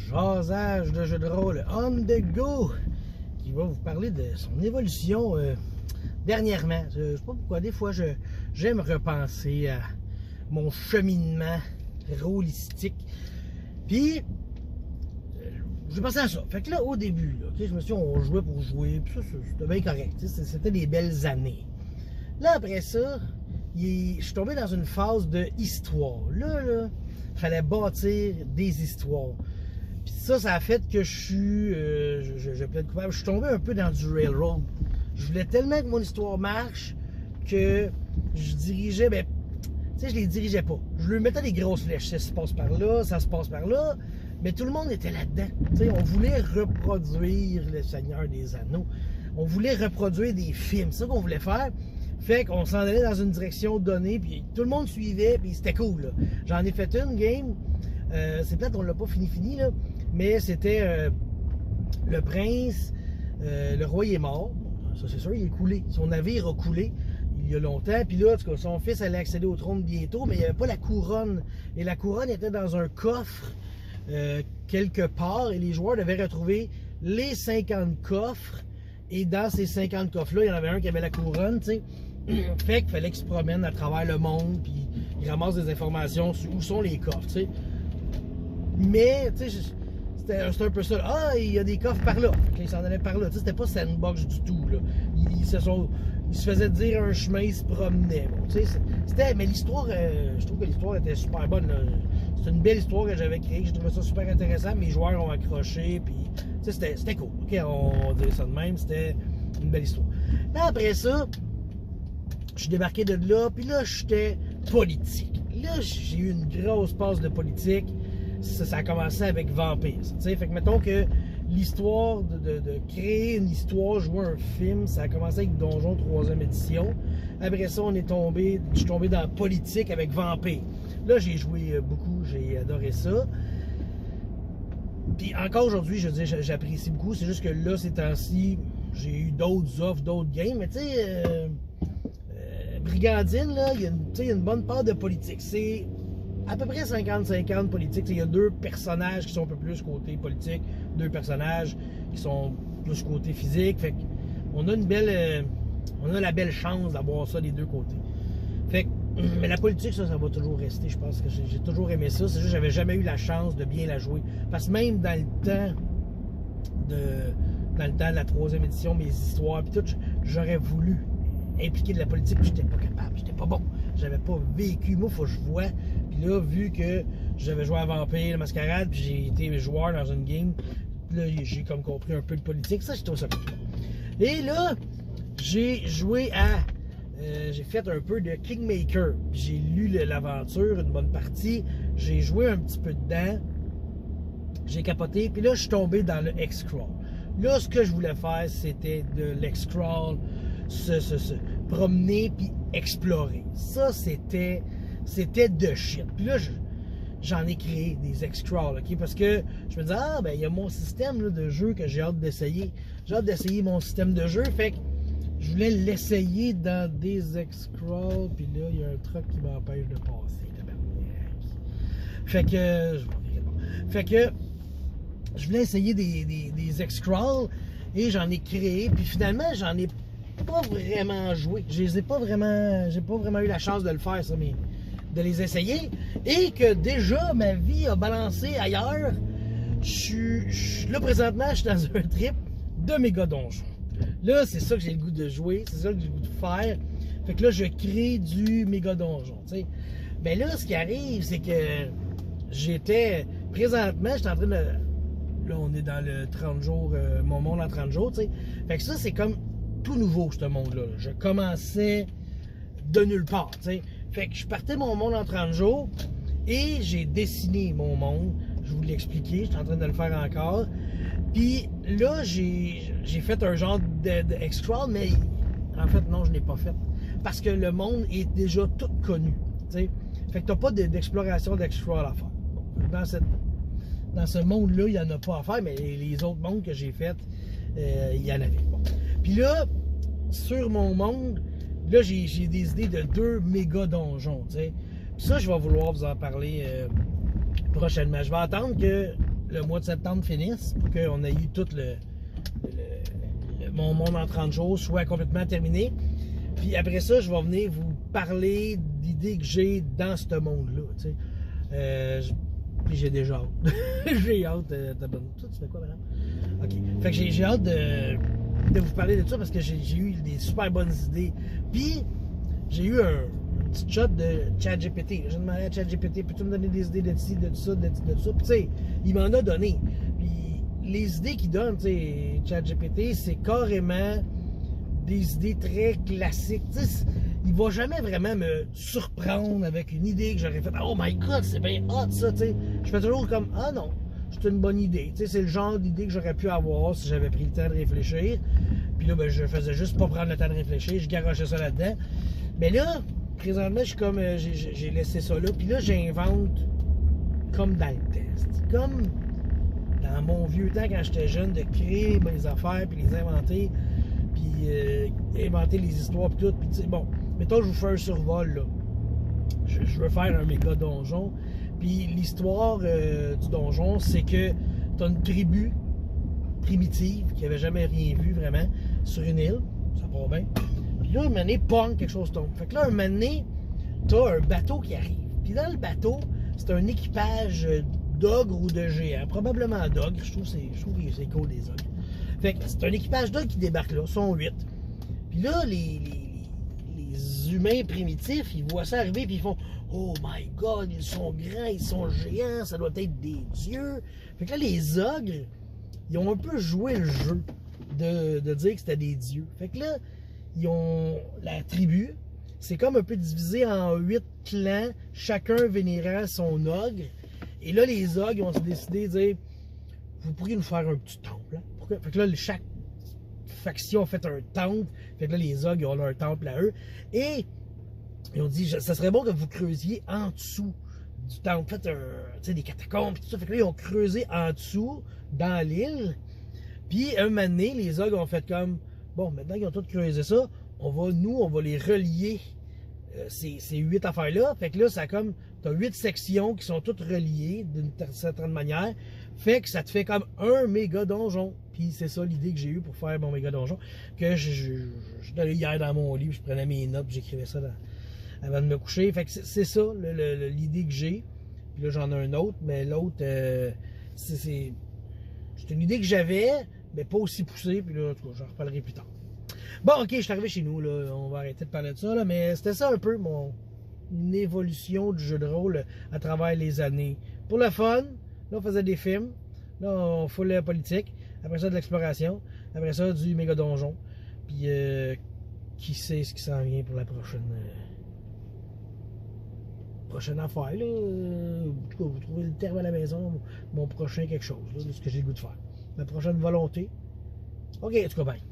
jasage de jeu de rôle on the go qui va vous parler de son évolution dernièrement. Je sais pas pourquoi, des fois j'aime repenser à mon cheminement rôlistique. Puis j'ai pensé à ça. Fait que là, au début, là, okay, je me suis dit, on jouait pour jouer, puis ça, c'était bien correct. C'était des belles années. Là, après ça, je suis tombé dans une phase de histoire. Là, il fallait bâtir des histoires. Puis ça a fait que je suis, je plaide coupable, je suis tombé un peu dans du railroad. Je voulais tellement que mon histoire marche que je dirigeais, ben, tu sais, je les dirigeais pas. Je lui mettais des grosses flèches. Ça se passe par là, ça se passe par là. Mais tout le monde était là-dedans. Tu sais, on voulait reproduire Le Seigneur des Anneaux. On voulait reproduire des films. C'est ça qu'on voulait faire. Fait qu'on s'en allait dans une direction donnée, puis tout le monde suivait, puis c'était cool. J'en ai fait une game. C'est peut-être qu'on l'a pas fini, là. Mais c'était le prince, le roi est mort. Ça, c'est sûr, il est coulé. Son navire a coulé il y a longtemps. Puis là, en tout cas, son fils allait accéder au trône bientôt, mais il n'y avait pas la couronne. Et la couronne était dans un coffre quelque part. Et les joueurs devaient retrouver les 50 coffres. Et dans ces 50 coffres-là, il y en avait un qui avait la couronne, tu sais. Fait qu'il fallait qu'il se promène à travers le monde, puis il ramasse des informations sur où sont les coffres, tu sais. Mais, tu sais, c'était un peu ça. Ah, il y a des coffres par là. Ils s'en allaient par là. Tu sais, c'était pas sandbox du tout, là. Ils se faisaient dire un chemin, ils se promenaient. Bon, tu sais, mais l'histoire, je trouve que l'histoire était super bonne, là. C'est une belle histoire que j'avais créée. J'ai trouvé ça super intéressant. Mes joueurs ont accroché, puis, tu sais, c'était cool. OK, on dirait ça de même. C'était une belle histoire. Là, après ça, je suis débarqué de là, puis là, j'étais politique. Là, j'ai eu une grosse passe de politique. Ça a commencé avec Vampire. Tu sais, fait que mettons que l'histoire de créer une histoire, jouer un film, ça a commencé avec Donjon 3e édition. Après ça, je suis tombé dans la politique avec Vampire. Là, j'ai joué beaucoup, j'ai adoré ça. Puis encore aujourd'hui, je veux dire, j'apprécie beaucoup. C'est juste que là, ces temps-ci, j'ai eu d'autres offres, d'autres games. Mais tu sais, Brigandine, là, il y a une bonne part de politique. C'est à peu près 50-50 politique. Il y a deux personnages qui sont un peu plus côté politique, deux personnages qui sont plus côté physique. Fait qu'on a on a la belle chance d'avoir ça des deux côtés. Fait que, mais la politique, ça va toujours rester. Je pense que j'ai toujours aimé ça. C'est juste que j'avais jamais eu la chance de bien la jouer. Parce que même dans le temps de la 3e édition, mes histoires, puis tout, j'aurais voulu impliquer de la politique, puis j'étais pas capable, j'étais pas bon. J'avais pas vécu. Moi, il faut que je vois. Puis là, vu que j'avais joué à Vampire, la Mascarade, puis j'ai été joueur dans une game, là, j'ai comme compris un peu de politique. Ça, j'ai trouvé ça cool. Et là, j'ai joué à... j'ai fait un peu de Kingmaker. J'ai lu l'aventure, une bonne partie. J'ai joué un petit peu dedans. J'ai capoté. Puis là, je suis tombé dans le X-Crawl. Là, ce que je voulais faire, c'était de l'X-Crawl, se promener puis explorer. Ça, c'était de shit. Puis là, j'en ai créé des X-Crawl, OK? Parce que je me disais, ah, ben, il y a mon système là, de jeu que j'ai hâte d'essayer. J'ai hâte d'essayer mon système de jeu. Fait que je voulais l'essayer dans des X-Crawl. Puis là, il y a un truc qui m'empêche de passer. Fait que je voulais essayer des X-Crawl et j'en ai créé. Puis finalement, j'en ai pas vraiment joué. J'ai pas vraiment eu la chance de le faire, ça, mais de les essayer. Et que déjà, ma vie a balancé ailleurs. Là, présentement, je suis dans un trip de méga donjon. Là, c'est ça que j'ai le goût de jouer. C'est ça que j'ai le goût de faire. Fait que là, je crée du méga donjon, tu sais. Mais là, ce qui arrive, c'est que présentement, j'étais en train de... Là, on est dans le 30 jours, mon monde en 30 jours, tu sais. Fait que ça, c'est comme tout nouveau, ce monde-là. Je commençais de nulle part, tu sais. Fait que je partais mon monde en 30 jours et j'ai dessiné mon monde. Je vous l'ai expliqué, je suis en train de le faire encore. Puis là, j'ai fait un genre de X-Crawl, mais en fait, non, je ne l'ai pas fait. Parce que le monde est déjà tout connu, tu sais. Fait que tu n'as pas d'exploration d'X-Crawl à faire. Bon, dans ce monde-là, il n'y en a pas à faire, mais les autres mondes que j'ai faits, il y en avait. Bon. Puis là, sur mon monde, là, j'ai des idées de 2 méga donjons, tu sais. Puis ça, je vais vouloir vous en parler prochainement. Je vais attendre que le mois de septembre finisse, pour qu'on ait eu tout mon monde en 30 jours soit complètement terminé. Puis après ça, je vais venir vous parler d'idées que j'ai dans ce monde-là. Puis j'ai déjà hâte. J'ai hâte. Toi, tu fais quoi, madame? OK. Fait que j'ai hâte de vous parler de ça parce que j'ai eu des super bonnes idées. Puis j'ai eu un petit shot de ChatGPT. J'ai demandé à ChatGPT, peux-tu me donner des idées de ci, de ça, de ça? Puis tu sais, il m'en a donné. Puis les idées qu'il donne, tu sais, ChatGPT, c'est carrément des idées très classiques. Tu sais, il va jamais vraiment me surprendre avec une idée que j'aurais faite. Oh my god, c'est bien hot ça, tu sais. Je fais toujours comme, ah non, c'est une bonne idée. Tu sais, c'est le genre d'idée que j'aurais pu avoir si j'avais pris le temps de réfléchir. Puis là, ben, je faisais juste pas prendre le temps de réfléchir, je garochais ça là-dedans. Mais là, présentement, je suis comme, j'ai laissé ça là. Puis là, j'invente comme dans le test. Comme dans mon vieux temps, quand j'étais jeune, de créer mes affaires, puis les inventer, puis inventer les histoires, puis tout. Puis tu sais, bon, mettons, je vous fais un survol, là. Je veux faire un méga donjon. Puis l'histoire du donjon, c'est que tu as une tribu primitive qui avait jamais rien vu vraiment sur une île. Ça part bien. Puis là, un moment donné, pong, quelque chose tombe. Fait que là, un moment donné, tu as un bateau qui arrive. Puis dans le bateau, c'est un équipage d'ogres ou de géants. Probablement d'ogres. Je trouve que c'est cool des ogres. Fait que c'est un équipage d'ogres qui débarque là. Ils sont 8. Puis là, les humains primitifs, ils voient ça arriver puis ils font « Oh my God, ils sont grands, ils sont géants, ça doit être des dieux. » Fait que là, les ogres, ils ont un peu joué le jeu de dire que c'était des dieux. Fait que là, ils ont la tribu, c'est comme un peu divisé en 8 clans, chacun vénérant son ogre. Et là, les ogres ont décidé de dire « Vous pourriez nous faire un petit temple. Hein? » Fait que là, chaque faction a fait un temple. Fait que là, les ogres, ils ont leur temple à eux. Et ils ont dit, ça serait bon que vous creusiez en dessous du temple. Faites des catacombes et tout ça. Fait que là, ils ont creusé en dessous, dans l'île. Puis, un moment donné, les ogres ont fait comme, bon, maintenant qu'ils ont tout creusé ça, on va les relier, ces 8 affaires-là. Fait que là, ça comme, t'as 8 sections qui sont toutes reliées d'une certaine manière. Fait que ça te fait comme un méga donjon. Puis c'est ça l'idée que j'ai eue pour faire mon méga donjon. Que j'étais allé hier dans mon lit, je prenais mes notes, j'écrivais ça avant de me coucher. Fait que c'est ça l'idée que j'ai. Puis là j'en ai un autre, mais l'autre, c'est une idée que j'avais, mais pas aussi poussée. Puis là, en tout cas, j'en reparlerai plus tard. Bon, ok, je suis arrivé chez nous, là. On va arrêter de parler de ça, là, mais c'était ça un peu une évolution du jeu de rôle à travers les années. Pour le fun, là on faisait des films, là on fout la politique, après ça de l'exploration, après ça du méga donjon, puis qui sait ce qui s'en vient pour la prochaine affaire, là. En tout cas, vous trouvez le terme à la maison, mon prochain quelque chose, là, de ce que j'ai le goût de faire. Ma prochaine volonté. Ok, en tout cas, bye.